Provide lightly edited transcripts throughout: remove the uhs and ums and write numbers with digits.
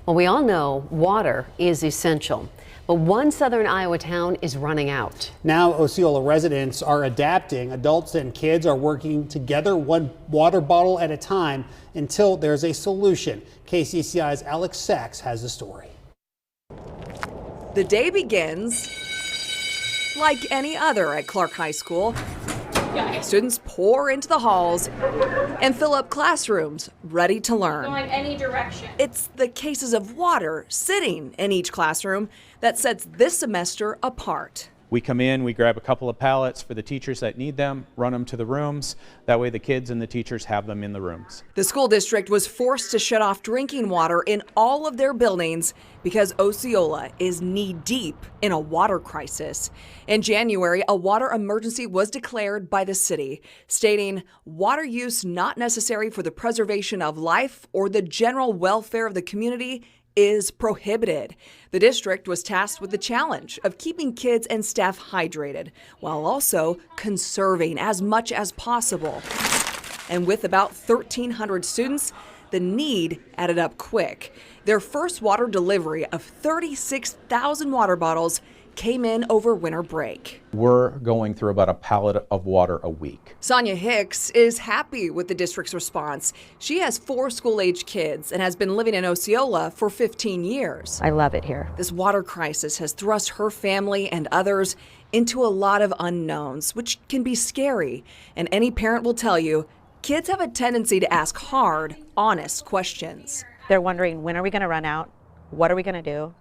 Well, we all know water is essential, but one southern Iowa town is running out. Now Osceola residents are adapting. Adults and kids are working together, one water bottle at a time, until there's a solution. KCCI's Alex Sachs has the story. The day begins like any other at Clark High School. Students pour into the halls and fill up classrooms, ready to learn. Going any direction. It's the cases of water sitting in each classroom that sets this semester apart. We come in, we grab a couple of pallets for the teachers that need them, run them to the rooms. That way the kids and the teachers have them in the rooms. The school district was forced to shut off drinking water in all of their buildings because Osceola is knee-deep in a water crisis. In January, a water emergency was declared by the city, stating water use not necessary for the preservation of life or the general welfare of the community is prohibited. The district was tasked with the challenge of keeping kids and staff hydrated while also conserving as much as possible. And with about 1,300 students, the need added up quick. Their first water delivery of 36,000 water bottles came in over winter break. We're going through about a pallet of water a week. Sonia Hicks is happy with the district's response. She has 4 school-age kids and has been living in Osceola for 15 years. I love it here. This water crisis has thrust her family and others into a lot of unknowns, which can be scary. And any parent will tell you, kids have a tendency to ask hard, honest questions. They're wondering, when are we going to run out? What are we going to do?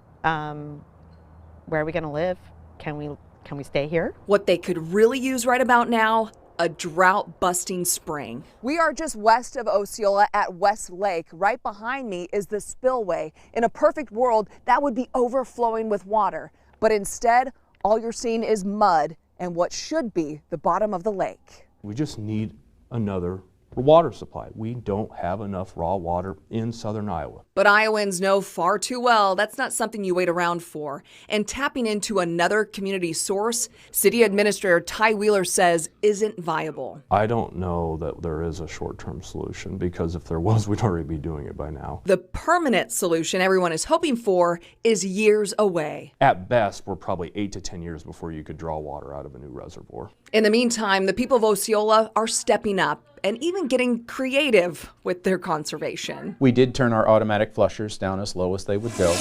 Where are we going to live? Can we stay here? What they could really use right about now, a drought-busting spring. We are just west of Osceola at West Lake. Right behind me is the spillway. In a perfect world, that would be overflowing with water. But instead, all you're seeing is mud and what should be the bottom of the lake. We just need another water supply. We don't have enough raw water in southern Iowa. But Iowans know far too well that's not something you wait around for. And tapping into another community source, City Administrator Ty Wheeler says isn't viable. I don't know that there is a short-term solution, because if there was, we'd already be doing it by now. The permanent solution everyone is hoping for is years away. At best, we're probably 8 to 10 years before you could draw water out of a new reservoir. In the meantime, the people of Osceola are stepping up and even getting creative with their conservation. We did turn our automatic flushers down as low as they would go.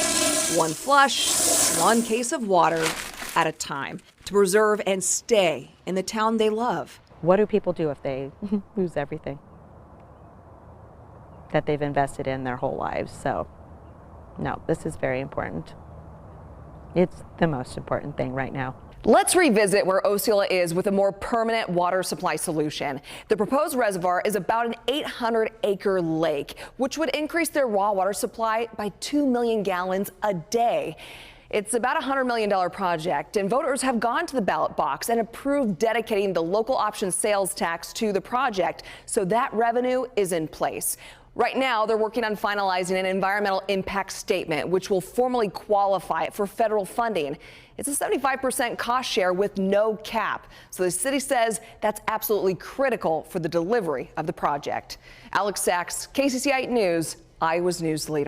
One flush, one case of water at a time to preserve and stay in the town they love. What do people do if they lose everything that they've invested in their whole lives? So, no, this is very important. It's the most important thing right now. Let's revisit where Osceola is with a more permanent water supply solution. The proposed reservoir is about an 800-acre lake, which would increase their raw water supply by 2 million gallons a day. It's about a $100 million project, and voters have gone to the ballot box and approved dedicating the local option sales tax to the project, so that revenue is in place. Right now, they're working on finalizing an environmental impact statement, which will formally qualify it for federal funding. It's a 75% cost share with no cap. So the city says that's absolutely critical for the delivery of the project. Alex Sachs, KCCI News, Iowa's news leader.